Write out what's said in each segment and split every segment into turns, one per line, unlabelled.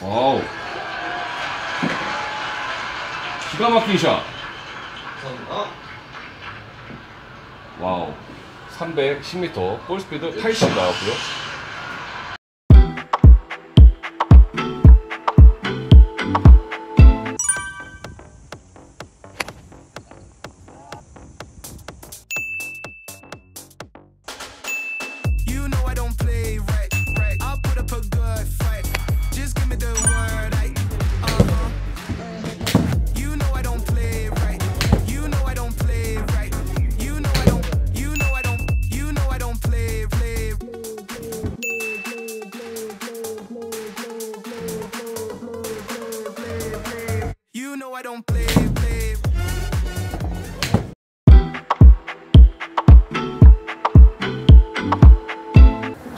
와우. 기가 막힌 샷. 와우. 310m, 볼 스피드 80 나왔고요.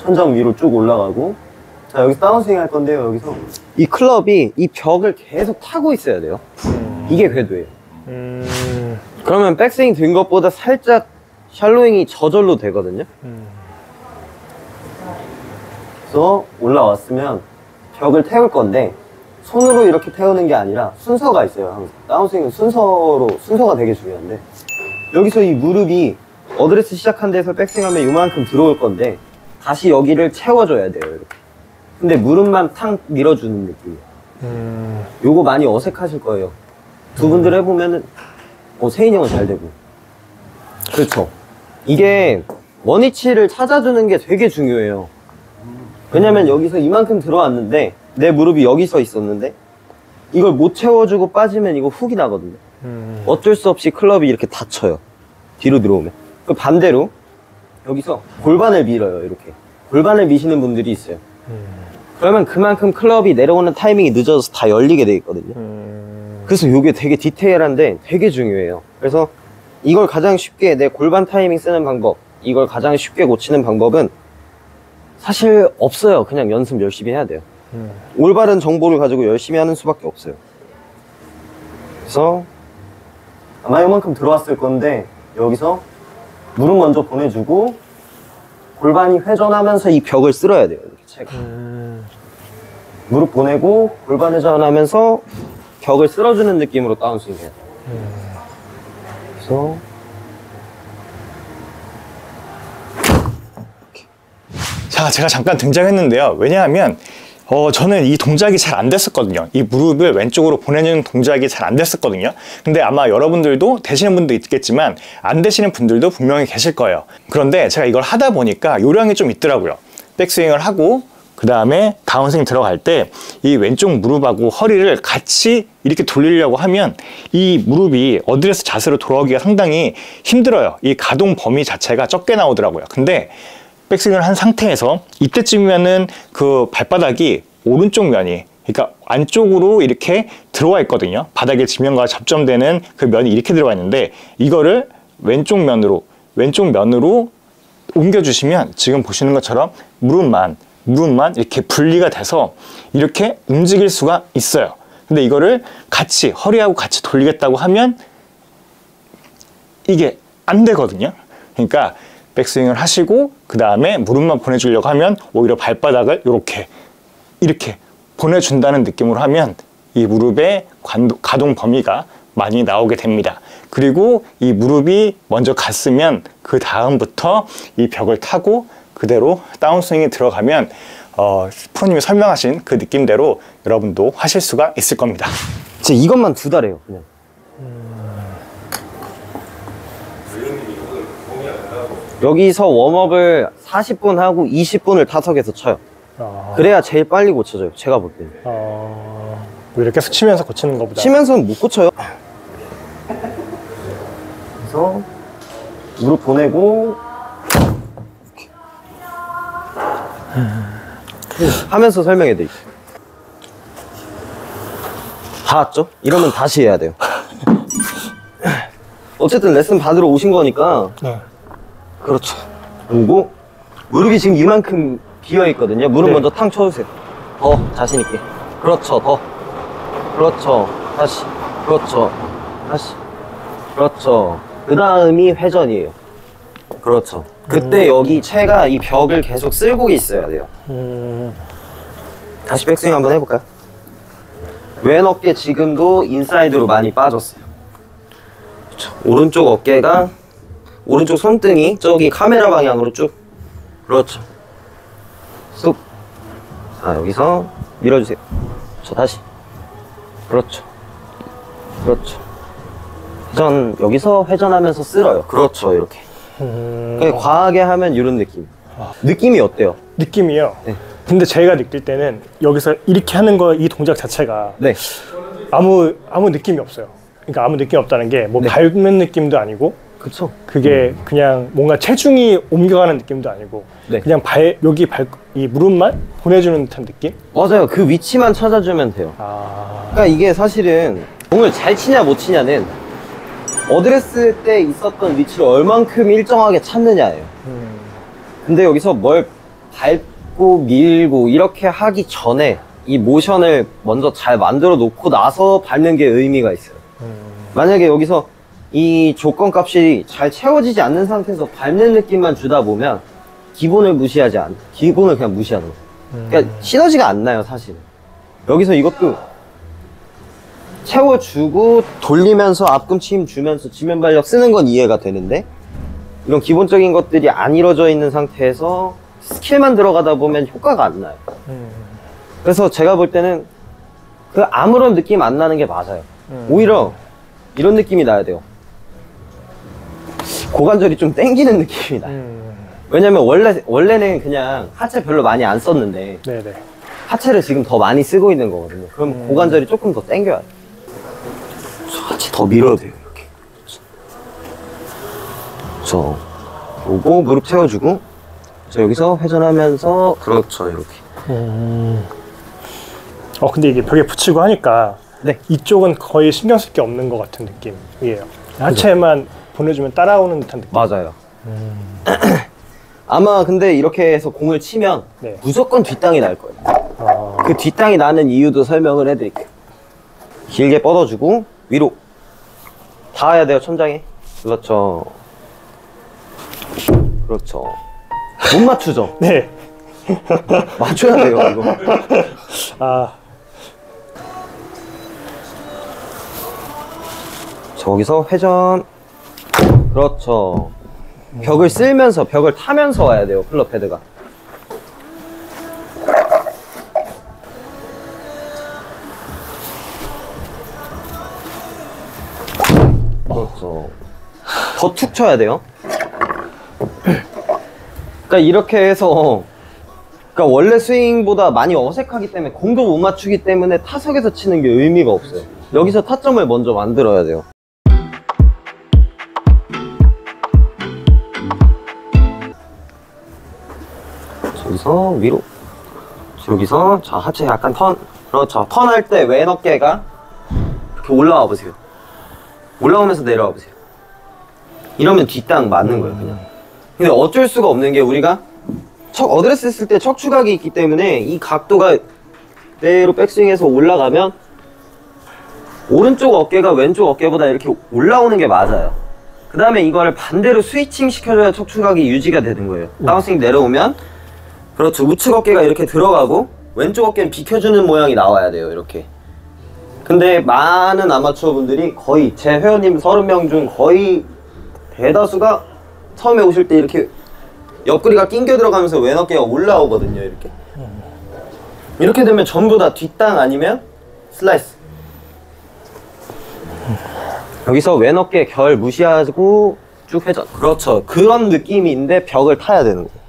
천장 위로 쭉 올라가고, 자 여기서 다운스윙 할 건데요. 여기서 이 클럽이 이 벽을 계속 타고 있어야 돼요. 이게 궤도예요. 그러면 백스윙 된 것보다 살짝 샬로잉이 저절로 되거든요. 그래서 올라왔으면 벽을 태울 건데 손으로 이렇게 태우는 게 아니라 순서가 있어요. 항상 다운스윙은 순서가 되게 중요한데, 여기서 이 무릎이 어드레스 시작한 데서 백스윙하면 이만큼 들어올 건데 다시 여기를 채워줘야 돼요. 이렇게. 근데 무릎만 탕 밀어주는 느낌이에요. 요거 많이 어색하실 거예요. 두 분들 해보면은 세인이 형은 잘 되고. 그렇죠. 이게 원위치를 찾아주는 게 되게 중요해요. 왜냐면 여기서 이만큼 들어왔는데 내 무릎이 여기 서 있었는데 이걸 못 채워주고 빠지면 이거 훅이 나거든요. 어쩔 수 없이 클럽이 이렇게 닫혀요. 뒤로 들어오면. 그 반대로 여기서 골반을 밀어요. 이렇게 골반을 미시는 분들이 있어요. 그러면 그만큼 클럽이 내려오는 타이밍이 늦어져서 다 열리게 돼 있거든요. 그래서 이게 되게 디테일한데 되게 중요해요. 그래서 이걸 가장 쉽게, 내 골반 타이밍 쓰는 방법, 이걸 가장 쉽게 고치는 방법은 사실 없어요. 그냥 연습 열심히 해야 돼요. 올바른 정보를 가지고 열심히 하는 수밖에 없어요. 그래서 아마 이만큼 들어왔을 건데 여기서 무릎 먼저 보내주고 골반이 회전하면서 이 벽을 쓸어야 돼요. 이렇게 채가. 무릎 보내고 골반 회전하면서 벽을 쓸어주는 느낌으로 다운스윙 해요. 그래서
자, 제가 잠깐 등장했는데요. 왜냐하면 저는 이 동작이 잘 안 됐었거든요. 이 무릎을 왼쪽으로 보내는 동작이 잘 안 됐었거든요. 근데 아마 여러분들도 되시는 분도 있겠지만 안 되시는 분들도 분명히 계실 거예요. 그런데 제가 이걸 하다 보니까 요령이 좀 있더라고요. 백스윙을 하고 그 다음에 다운스윙 들어갈 때 이 왼쪽 무릎하고 허리를 같이 이렇게 돌리려고 하면 이 무릎이 어드레스 자세로 돌아오기가 상당히 힘들어요. 이 가동 범위 자체가 적게 나오더라고요. 근데 백스윙을 한 상태에서 이때쯤이면은 그 발바닥이 오른쪽 면이, 그러니까 안쪽으로 이렇게 들어와 있거든요. 바닥의 지면과 접점되는 그 면이 이렇게 들어가 있는데 이거를 왼쪽 면으로 옮겨주시면 지금 보시는 것처럼 무릎만 이렇게 분리가 돼서 이렇게 움직일 수가 있어요. 근데 이거를 같이 허리하고 같이 돌리겠다고 하면 이게 안 되거든요. 그러니까 백스윙을 하시고 그 다음에 무릎만 보내주려고 하면 오히려 발바닥을 이렇게 보내준다는 느낌으로 하면 이 무릎의 가동 범위가 많이 나오게 됩니다. 그리고 이 무릎이 먼저 갔으면 그 다음부터 이 벽을 타고 그대로 다운스윙이 들어가면 프로님이 설명하신 그 느낌대로 여러분도 하실 수가 있을 겁니다.
진짜 이것만 2달 해요. 그냥. 여기서 웜업을 40분 하고 20분을 타석에서 쳐요. 그래야 제일 빨리 고쳐져요. 제가 볼 때는.
이렇게 치면서 고치는 것보다
치면서는 못 고쳐요. 그래서 무릎 보내고 하면서 설명해 드릴게요. 다 왔죠? 이러면 다시 해야 돼요. 어쨌든 레슨 받으러 오신 거니까. 네. 그렇죠. 그리고 무릎이 지금 이만큼 비어 있거든요. 무릎 먼저 탕 쳐주세요. 더 자신 있게. 그렇죠. 더. 그렇죠. 다시. 그렇죠. 다시. 그렇죠. 그 다음이 회전이에요. 그렇죠. 그때 여기 채가 이 벽을 계속 쓸고 있어야 돼요. 다시 백스윙 한번 해볼까요? 왼 어깨 지금도 인사이드로 많이 빠졌어요. 그쵸. 오른쪽 어깨가, 오른쪽 손등이 저기 카메라 방향으로 쭉. 그렇죠. 쑥. 자, 여기서 밀어주세요. 저 다시. 그렇죠. 그렇죠. 회전, 여기서 회전하면서 쓸어요. 그렇죠, 이렇게. 과하게 하면 이런 느낌. 느낌이 어때요?
느낌이요?
네.
근데 제가 느낄 때는 여기서 이렇게 하는 거, 이 동작 자체가
네.
아무 느낌이 없어요. 그러니까 아무 느낌이 없다는 게 뭐
네.
밟는 느낌도 아니고
그쵸.
그게 그냥 뭔가 체중이 옮겨가는 느낌도 아니고
네.
그냥 이 무릎만 보내주는 듯한 느낌?
맞아요. 그 위치만 찾아주면 돼요. 그러니까 이게 사실은 공을 잘 치냐 못 치냐는 어드레스 때 있었던 위치를 얼만큼 일정하게 찾느냐예요. 근데 여기서 뭘 밟고 밀고 이렇게 하기 전에 이 모션을 먼저 잘 만들어 놓고 나서 밟는 게 의미가 있어요. 만약에 여기서 이 조건 값이 잘 채워지지 않는 상태에서 밟는 느낌만 주다 보면 기본을 그냥 무시하는 거예요. 그러니까 시너지가 안 나요, 사실은. 여기서 이것도 채워주고 돌리면서 앞꿈치 힘 주면서 지면 발력 쓰는 건 이해가 되는데, 이런 기본적인 것들이 안 이루어져 있는 상태에서 스킬만 들어가다 보면 효과가 안 나요. 그래서 제가 볼 때는 그 아무런 느낌 안 나는 게 맞아요. 오히려 이런 느낌이 나야 돼요. 고관절이 좀 땡기는 느낌이 나요. 왜냐면 원래는 그냥 하체 별로 많이 안 썼는데
네네.
하체를 지금 더 많이 쓰고 있는 거거든요. 그럼 고관절이 조금 더 땡겨야 돼요. 하체 더 밀어도 돼요, 이렇게. 저 요거 무릎 채워주고, 저 여기서 회전하면서, 그렇죠, 이렇게.
근데 이게 벽에 붙이고 하니까
네.
이쪽은 거의 신경 쓸 게 없는 것 같은 느낌이에요. 하체만 보내주면 따라오는 듯한 느낌.
맞아요. 아마 근데 이렇게 해서 공을 치면
네.
무조건 뒷땅이 날 거예요. 그 뒷땅이 나는 이유도 설명을 해드릴게요. 길게 뻗어주고 위로 닿아야 돼요, 천장에. 그렇죠. 그렇죠. 못 맞추죠?
네.
맞춰야 돼요, 이거. 저기서 회전. 그렇죠. 벽을 쓸면서, 벽을 타면서 와야 돼요, 클럽 헤드가. 그렇죠. 더 툭 쳐야 돼요. 그러니까 이렇게 해서, 그러니까 원래 스윙보다 많이 어색하기 때문에 공도 못 맞추기 때문에 타석에서 치는 게 의미가 없어요. 여기서 타점을 먼저 만들어야 돼요. 여기서 위로, 여기서 자 하체 약간 턴. 그렇죠. 턴할 때 왼 어깨가 이렇게 올라와 보세요. 올라오면서 내려와 보세요. 이러면 뒷땅 맞는 거예요, 그냥. 근데 어쩔 수가 없는 게, 우리가 어드레스 했을 때 척추각이 있기 때문에 이 각도가 그대로 백스윙해서 올라가면 오른쪽 어깨가 왼쪽 어깨보다 이렇게 올라오는 게 맞아요. 그 다음에 이거를 반대로 스위칭 시켜줘야 척추각이 유지가 되는 거예요. 다운스윙 내려오면, 그렇죠, 우측 어깨가 이렇게 들어가고 왼쪽 어깨는 비켜주는 모양이 나와야 돼요, 이렇게. 근데 많은 아마추어 분들이, 거의 제 회원님 30명 중 거의 대다수가 처음에 오실 때 이렇게 옆구리가 낑겨 들어가면서 왼 어깨가 올라오거든요, 이렇게. 이렇게 되면 전부 다 뒷땅 아니면 슬라이스. 여기서 왼 어깨 결 무시하고 쭉 회전. 그렇죠. 그런 느낌인데 벽을 타야 되는 거예요.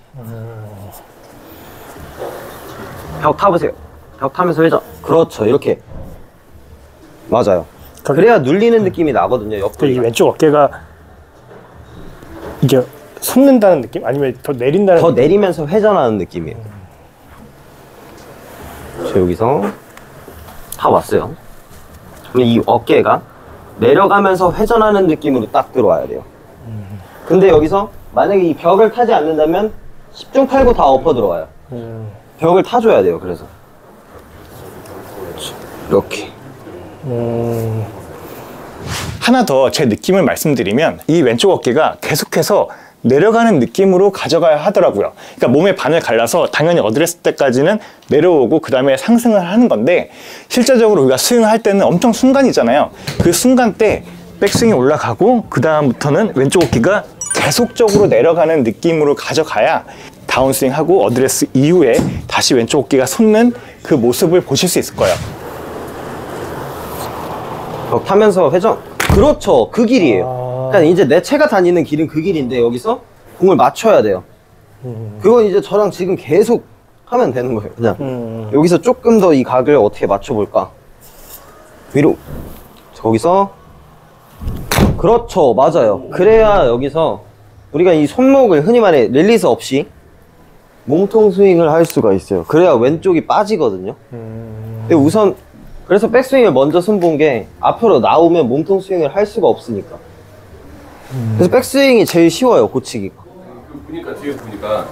벽 타보세요. 벽 타면서 회전. 그렇죠. 이렇게. 맞아요. 그래야 눌리는 느낌이 나거든요,
이
옆구리.
왼쪽 어깨가 이게 솟는다는 느낌? 아니면 더 내린다는
더
느낌?
내리면서 회전하는 느낌이에요. 저 여기서 다 왔어요. 그럼 이 어깨가 내려가면서 회전하는 느낌으로 딱 들어와야 돼요. 근데 여기서 만약에 이 벽을 타지 않는다면 10중 8구 다 엎어 들어와요. 벽을 타줘야 돼요, 그래서. 이렇게.
하나 더 제 느낌을 말씀드리면, 이 왼쪽 어깨가 계속해서 내려가는 느낌으로 가져가야 하더라고요. 그러니까 몸의 반을 갈라서 당연히 어드레스 때까지는 내려오고 그 다음에 상승을 하는 건데, 실제적으로 우리가 스윙을 할 때는 엄청 순간이잖아요. 그 순간 때 백스윙이 올라가고 그 다음부터는 왼쪽 어깨가 계속적으로 내려가는 느낌으로 가져가야 다운스윙하고 어드레스 이후에 다시 왼쪽 어깨가 솟는 그 모습을 보실 수 있을 거예요.
벽 타면서 회전. 그렇죠. 그 길이에요. 그러니까 이제 내 체가 다니는 길은 그 길인데 여기서 공을 맞춰야 돼요. 그건 이제 저랑 지금 계속 하면 되는 거예요. 그냥 여기서 조금 더 이 각을 어떻게 맞춰볼까. 위로. 거기서. 그렇죠. 맞아요. 그래야 여기서 우리가 이 손목을 흔히 말해 릴리스 없이 몸통 스윙을 할 수가 있어요. 그래야 왼쪽이 빠지거든요. 근데 우선 그래서 백스윙을 먼저 손본 게 앞으로 나오면 몸통 스윙을 할 수가 없으니까. 그래서 백스윙이 제일 쉬워요, 고치기가.
보니까 뒤에 보니까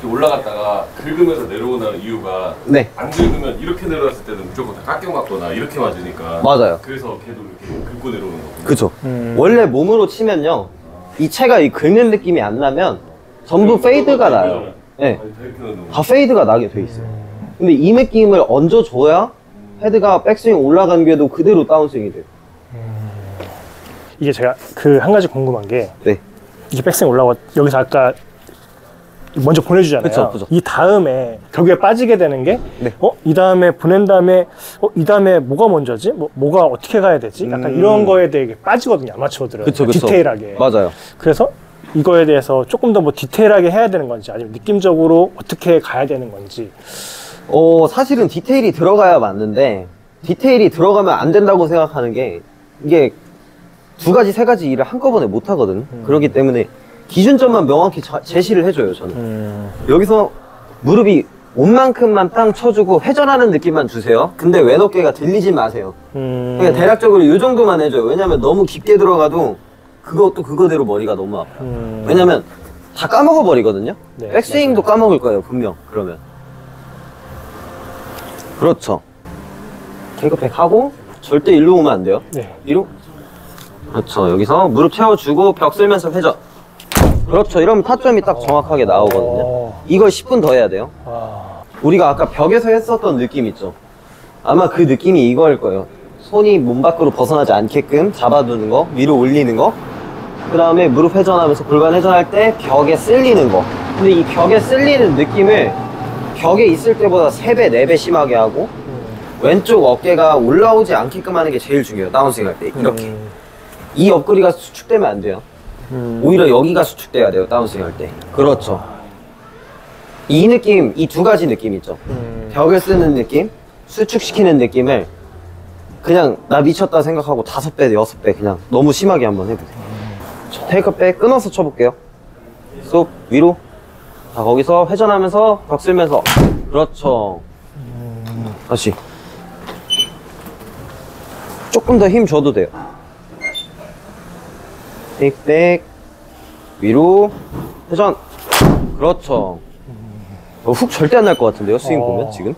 올라갔다가 긁으면서 내려오는 이유가
네.
안 긁으면 이렇게 내려왔을 때는 무조건 다 깎여 맞거나 이렇게 맞으니까.
맞아요.
그래서 걔도 이렇게 긁고 내려오는 거고.
그쵸. 원래 몸으로 치면요, 이 채가 이 긁는 느낌이 안 나면 전부 페이드가 나요. 네. 다 페이드가 나게 돼 있어요. 근데 이 느낌을 얹어줘야 헤드가 백스윙 올라간 게도 그대로 다운스윙이 돼요.
이게 제가 그 한 가지 궁금한 게,
네.
이게 백스윙 올라가 여기서 아까 먼저 보내주잖아요.
그쵸, 그쵸.
이 다음에 벽에 빠지게 되는 게,
네.
이 다음에 보낸 다음에, 이 다음에 뭐가 먼저지? 뭐가 어떻게 가야 되지? 약간 이런 거에 대해 빠지거든요, 아마추어들은.
그쵸, 그쵸.
디테일하게.
맞아요.
그래서 이거에 대해서 조금 더 뭐 디테일하게 해야 되는 건지, 아니면 느낌적으로 어떻게 가야 되는 건지.
사실은 디테일이 들어가야 맞는데, 디테일이 들어가면 안 된다고 생각하는 게, 이게 두 가지, 세 가지 일을 한꺼번에 못 하거든요. 그렇기 때문에 기준점만 명확히 제시를 해줘요, 저는. 여기서 무릎이 온 만큼만 땅 쳐주고 회전하는 느낌만 주세요. 근데 왼 어깨가 들리지 마세요. 그냥 대략적으로 이 정도만 해줘요. 왜냐면 너무 깊게 들어가도 그것도 그거대로 머리가 너무 아파요. 왜냐면 다 까먹어 버리거든요.
네,
백스윙도 까먹을 거예요, 분명. 그러면. 그렇죠. 탱크백 하고 절대 일로 오면 안 돼요.
네.
위로. 그렇죠. 여기서 무릎 채워주고 벽 쓸면서 회전. 그렇죠. 이러면 타점이 딱 정확하게 나오거든요. 이걸 10분 더 해야 돼요. 우리가 아까 벽에서 했었던 느낌 있죠. 아마 그 느낌이 이거일 거예요. 손이 몸 밖으로 벗어나지 않게끔 잡아두는 거, 위로 올리는 거, 그 다음에 무릎 회전하면서 골반 회전할 때 벽에 쓸리는 거. 근데 이 벽에 쓸리는 느낌을 벽에 있을 때보다 3배, 4배 심하게 하고, 왼쪽 어깨가 올라오지 않게끔 하는 게 제일 중요해요. 다운스윙 할 때. 이렇게. 이 옆구리가 수축되면 안 돼요. 오히려 여기가 수축돼야 돼요. 다운스윙 할 때. 그렇죠. 이 느낌, 이 두 가지 느낌 있죠. 벽을 쓰는 느낌, 수축시키는 느낌을 그냥 나 미쳤다 생각하고 5배, 6배 그냥 너무 심하게 한번 해보세요. 테이크백 끊어서 쳐볼게요. 쏙 위로. 자, 거기서 회전하면서 벽 쓸면서. 그렇죠. 다시. 조금 더 힘 줘도 돼요. 테이크백 위로 회전. 그렇죠. 훅 절대 안 날 것 같은데요, 스윙 보면 지금.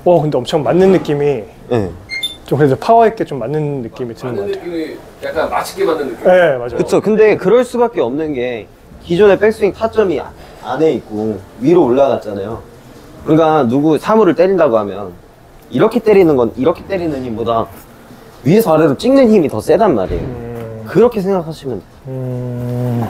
근데 엄청 맞는 느낌이,
네.
좀 그래도 파워 있게 좀 맞는 느낌이 드는 것
맞는
같아요.
느낌이 약간 맛있게 맞는 느낌.
네, 맞아요.
그쵸. 근데 그럴 수밖에 없는 게 기존의 백스윙 타점이 안에 있고 위로 올라갔잖아요. 그러니까 누구 사물을 때린다고 하면 이렇게 때리는 건 이렇게 때리는 힘보다 위에서 아래로 찍는 힘이 더 세단 말이에요. 그렇게 생각하시면 돼요.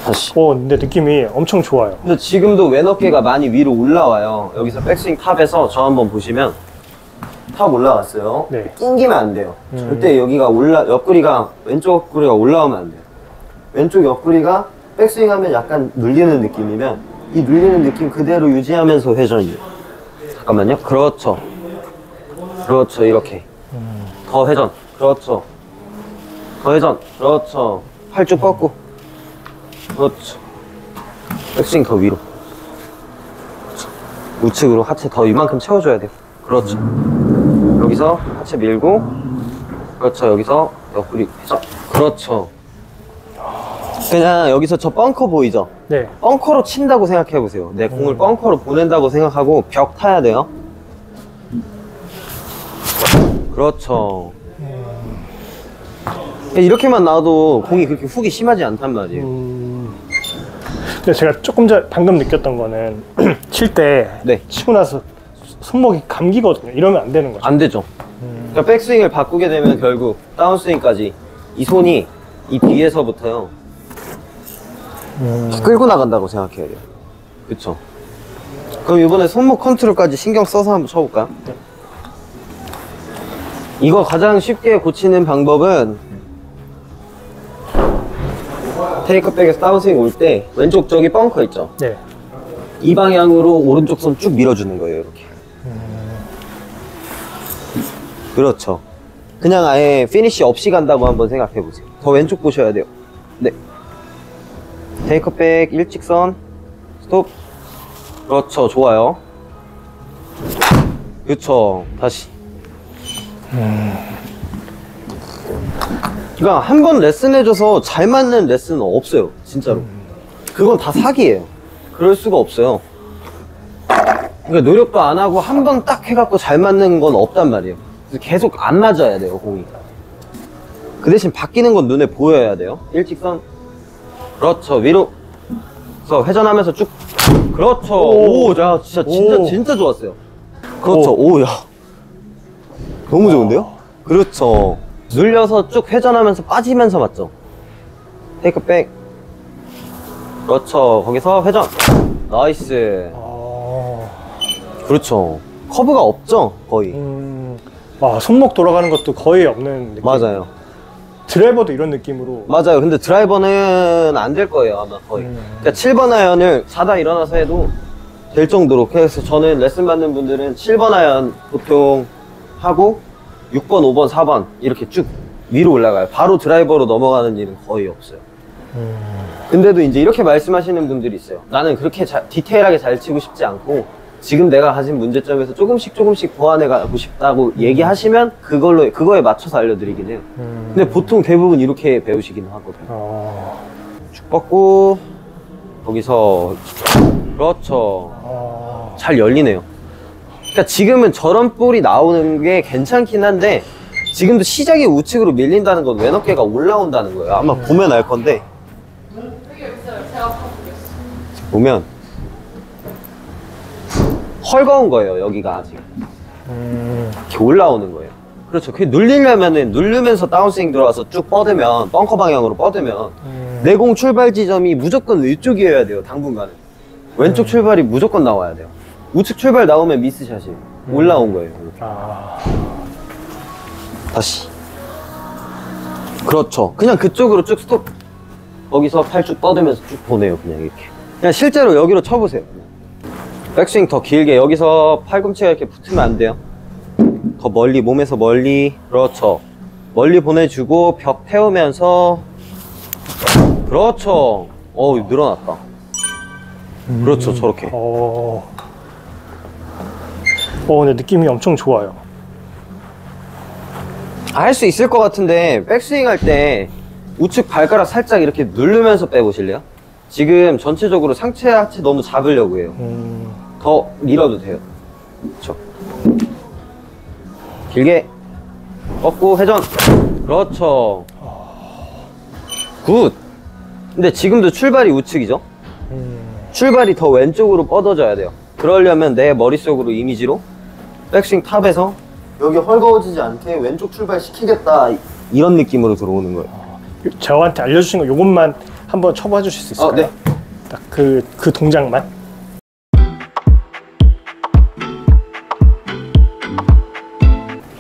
다시.
근데 느낌이 엄청 좋아요.
근데 지금도 왼 어깨가 많이 위로 올라와요. 여기서 백스윙 탑에서 저 한번 보시면 탑 올라갔어요.
네.
낑기면 안 돼요. 절대 여기가 옆구리가 왼쪽 옆구리가 올라오면 안 돼요. 왼쪽 옆구리가 백스윙 하면 약간 눌리는 느낌이면 이 눌리는 느낌 그대로 유지하면서 회전이에요. 잠깐만요. 그렇죠. 그렇죠. 이렇게. 더 회전. 그렇죠. 더 회전. 그렇죠. 팔 쭉 뻗고. 그렇죠. 백스윙 더 위로. 그렇죠. 우측으로 하체 더 이만큼 채워줘야 돼요. 그렇죠. 여기서 하체 밀고. 그렇죠. 여기서 옆구리 회전. 그렇죠. 그냥 여기서 저 벙커 보이죠?
네.
벙커로 친다고 생각해 보세요. 내 공을 벙커로 보낸다고 생각하고 벽 타야 돼요. 그렇죠. 이렇게만 놔도 공이 그렇게 훅이 심하지 않단 말이에요.
근데 제가 조금 전 방금 느꼈던 거는 칠 때
네.
치고 나서 손목이 감기거든요. 이러면 안 되는 거죠.
안 되죠. 그러니까 백스윙을 바꾸게 되면 결국 다운스윙까지 이 손이 이 뒤에서부터요 끌고 나간다고 생각해야 돼요. 그쵸? 그럼 이번에 손목 컨트롤까지 신경 써서 한번 쳐볼까요?
네.
이거 가장 쉽게 고치는 방법은 테이크백에서 다운스윙 올 때 왼쪽 저기 벙커 있죠?
네.
이 방향으로 오른쪽 손 쭉 밀어주는 거예요, 이렇게. 그렇죠. 그냥 아예 피니쉬 없이 간다고 한번 생각해 보세요. 더 왼쪽 보셔야 돼요. 네. 테이크백 일직선 스톱. 그렇죠. 좋아요. 그렇죠. 다시. 그러니까 한 번 레슨 해줘서 잘 맞는 레슨은 없어요. 진짜로. 그건 다 사기예요. 그럴 수가 없어요. 그러니까 노력도 안 하고 한 번 딱 해갖고 잘 맞는 건 없단 말이에요. 그래서 계속 안 맞아야 돼요, 공이. 그 대신 바뀌는 건 눈에 보여야 돼요. 일직선. 그렇죠. 위로. 그래서 회전하면서 쭉. 그렇죠. 오, 야, 진짜 좋았어요. 그렇죠. 오, 야. 너무 좋은데요? 그렇죠. 눌려서 쭉 회전하면서 빠지면서 맞죠? 테이크백. 그렇죠. 거기서 회전. 나이스. 그렇죠. 커브가 없죠? 거의.
와, 손목 돌아가는 것도 거의 없는 느낌.
맞아요.
드라이버도 이런 느낌으로.
맞아요. 근데 드라이버는 안 될 거예요, 아마 거의. 그러니까 7번 아이언을 자다 일어나서 해도 될 정도로. 그래서 저는 레슨 받는 분들은 7번 아이언 보통 하고 6번, 5번, 4번 이렇게 쭉 위로 올라가요. 바로 드라이버로 넘어가는 일은 거의 없어요. 근데도 이제 이렇게 말씀하시는 분들이 있어요. 나는 그렇게 디테일하게 잘 치고 싶지 않고 지금 내가 가진 문제점에서 조금씩 보완해 가고 싶다고 얘기하시면 그거에 맞춰서 알려드리긴 해요. 근데 보통 대부분 이렇게 배우시긴 하거든요. 쭉 뻗고 거기서 그렇죠. 잘 열리네요. 그러니까 지금은 저런 볼이 나오는 게 괜찮긴 한데 지금도 시작이 우측으로 밀린다는 건 왼어깨가 올라온다는 거예요. 아마 보면 알 건데 보면 헐거운 거예요, 여기가 아직. 이렇게 올라오는 거예요. 그렇죠. 그게 눌리려면은 누르면서 다운스윙 들어와서 쭉 뻗으면, 벙커 방향으로 뻗으면 내공 출발 지점이 무조건 위쪽이어야 돼요, 당분간은. 왼쪽 출발이 무조건 나와야 돼요. 우측 출발 나오면 미스샷이 올라온 거예요. 다시. 그렇죠. 그냥 그쪽으로 쭉 스톱. 거기서 팔 쭉 뻗으면서 쭉 보내요, 그냥 이렇게. 그냥 실제로 여기로 쳐보세요. 백스윙 더 길게. 여기서 팔꿈치가 이렇게 붙으면 안 돼요. 더 멀리, 몸에서 멀리. 그렇죠. 멀리 보내주고 벽 태우면서. 그렇죠. 어우, 늘어났다. 그렇죠, 저렇게.
근데 느낌이 엄청 좋아요.
할 수 있을 것 같은데 백스윙 할 때 우측 발가락 살짝 이렇게 누르면서 빼보실래요? 지금 전체적으로 상체 하체 너무 잡으려고 해요. 더 밀어도 돼요. 그렇죠. 길게 뻗고 회전. 그렇죠. 굿. 근데 지금도 출발이 우측이죠? 출발이 더 왼쪽으로 뻗어져야 돼요. 그러려면 내 머릿속으로 이미지로 백스윙 탑에서 여기 헐거워지지 않게 왼쪽 출발 시키겠다, 이런 느낌으로 들어오는 거예요.
저한테 알려주신 거 요것만 한번 쳐봐 주실 수 있을까요?
네.
딱 그 동작만.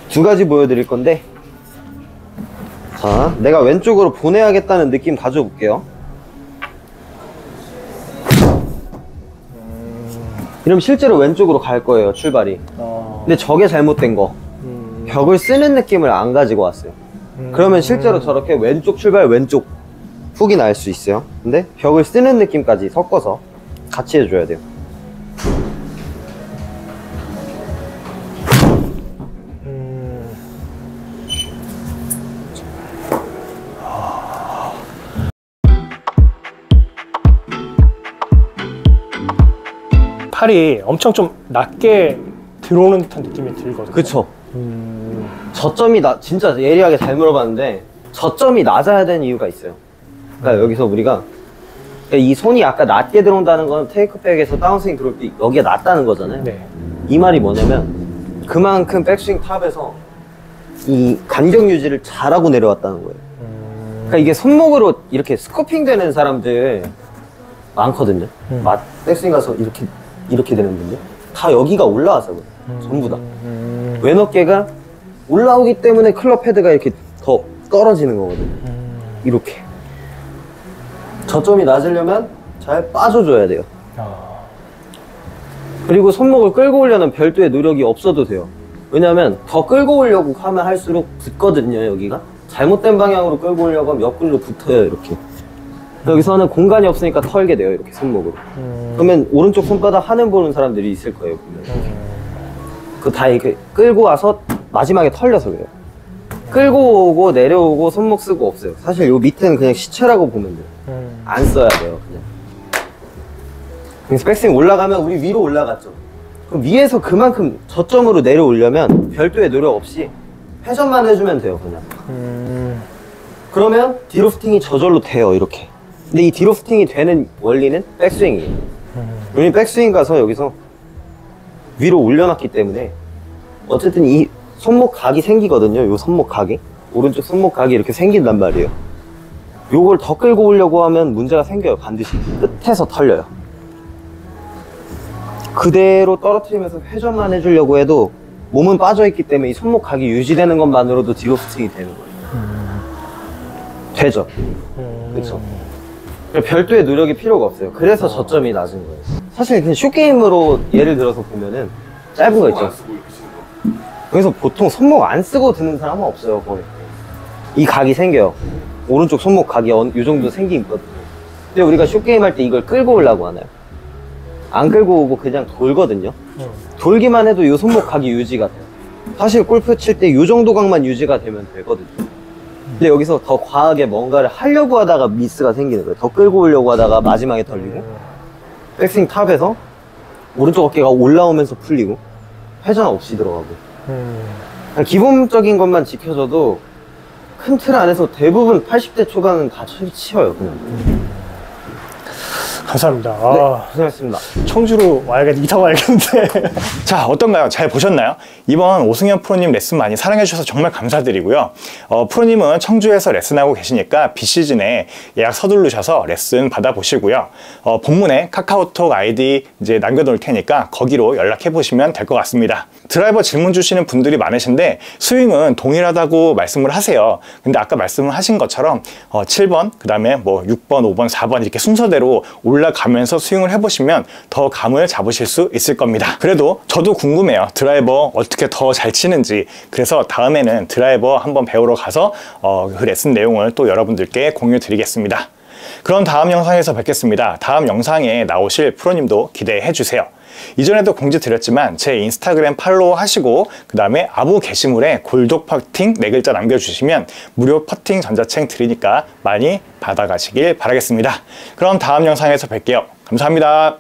두 가지 보여드릴 건데, 자, 내가 왼쪽으로 보내야겠다는 느낌 가져볼게요. 이러면 실제로 왼쪽으로 갈 거예요, 출발이. 근데 저게 잘못된 거. 벽을 쓰는 느낌을 안 가지고 왔어요. 그러면 실제로 저렇게 왼쪽 출발, 왼쪽 훅이 날 수 있어요. 근데 벽을 쓰는 느낌까지 섞어서 같이 해줘야 돼요.
팔이 엄청 좀 낮게 들어오는 듯한 느낌이 들거든요.
그쵸. 저점이 진짜 예리하게 잘 물어봤는데, 저점이 낮아야 되는 이유가 있어요. 그러니까 여기서 우리가 이 손이 아까 낮게 들어온다는 건 테이크백에서 다운스윙 들어올 때 여기가 낮다는 거잖아요.
네.
이 말이 뭐냐면 그만큼 백스윙 탑에서 이 간격 유지를 잘하고 내려왔다는 거예요. 그러니까 이게 손목으로 이렇게 스코핑 되는 사람들 많거든요. 백스윙 가서 이렇게 되는 분들 다 여기가 올라와서 그래요. 전부 다 왼어깨가 올라오기 때문에 클럽 헤드가 이렇게 더 떨어지는 거거든요. 이렇게 저점이 낮으려면 잘 빠져줘야 돼요. 그리고 손목을 끌고 오려는 별도의 노력이 없어도 돼요. 왜냐하면 더 끌고 오려고 하면 할수록 붙거든요. 여기가 잘못된 방향으로 끌고 오려고 하면 옆구리로 붙어요. 이렇게 여기서는 공간이 없으니까 털게 돼요. 이렇게 손목으로. 그러면 오른쪽 손바닥 하늘 보는 사람들이 있을 거예요. 그 다 이렇게 끌고 와서 마지막에 털려서 그래요. 끌고 오고 내려오고 손목 쓰고 없어요. 사실 요 밑에는 그냥 시체라고 보면 돼요. 안 써야 돼요. 그냥. 그래서 백스윙 올라가면 우리 위로 올라갔죠. 그럼 위에서 그만큼 저점으로 내려오려면 별도의 노력 없이 회전만 해주면 돼요. 그냥. 그러면 디로스팅이 저절로 돼요. 이렇게. 근데 이 디로스팅이 되는 원리는 백스윙이에요. 우리 백스윙 가서 여기서 위로 올려놨기 때문에 어쨌든 이 손목 각이 생기거든요. 요 손목 각이 오른쪽 손목 각이 이렇게 생긴단 말이에요. 요걸 더 끌고 오려고 하면 문제가 생겨요. 반드시 끝에서 털려요. 그대로 떨어뜨리면서 회전만 해주려고 해도 몸은 빠져있기 때문에 이 손목 각이 유지되는 것만으로도 디로스팅이 되는 거예요. 되죠? 그렇죠? 별도의 노력이 필요가 없어요. 그래서 저점이 낮은 거예요. 사실 그냥 숏게임으로 예를 들어서 보면은 짧은 거 있죠. 그래서 보통 손목 안 쓰고 드는 사람은 없어요. 거의. 이 각이 생겨요. 오른쪽 손목 각이 이 정도 생기거든요. 근데 우리가 숏게임 할 때 이걸 끌고 오려고 하나요? 안 끌고 오고 그냥 돌거든요. 돌기만 해도 이 손목 각이 유지가 돼요. 사실 골프 칠 때 이 정도 각만 유지가 되면 되거든요. 근데 여기서 더 과하게 뭔가를 하려고 하다가 미스가 생기는 거예요. 더 끌고 오려고 하다가 마지막에 털리고 백스윙 탑에서 오른쪽 어깨가 올라오면서 풀리고 회전 없이 들어가고 그냥 기본적인 것만 지켜줘도 큰 틀 안에서 대부분 80대 초반은 다 치워요. 그냥.
감사합니다.
네,
아,
고생했습니다.
청주로 와야겠는데, 이사 와야겠는데.
자, 어떤가요? 잘 보셨나요? 이번 오승현 프로님 레슨 많이 사랑해주셔서 정말 감사드리고요. 프로님은 청주에서 레슨하고 계시니까 비시즌에 예약 서두르셔서 레슨 받아보시고요. 본문에 카카오톡 아이디 이제 남겨놓을 테니까 거기로 연락해보시면 될 것 같습니다. 드라이버 질문 주시는 분들이 많으신데 스윙은 동일하다고 말씀을 하세요. 근데 아까 말씀을 하신 것처럼 7번, 그 다음에 뭐 6번, 5번, 4번 이렇게 순서대로 올라가면서 스윙을 해보시면 더 감을 잡으실 수 있을 겁니다. 그래도 저도 궁금해요. 드라이버 어떻게 더 잘 치는지. 그래서 다음에는 드라이버 한번 배우러 가서 그 레슨 내용을 또 여러분들께 공유 드리겠습니다. 그럼 다음 영상에서 뵙겠습니다. 다음 영상에 나오실 프로님도 기대해 주세요. 이전에도 공지 드렸지만 제 인스타그램 팔로우 하시고 그 다음에 아부 게시물에 골독 퍼팅 4글자 남겨주시면 무료 퍼팅 전자책 드리니까 많이 받아가시길 바라겠습니다. 그럼 다음 영상에서 뵐게요. 감사합니다.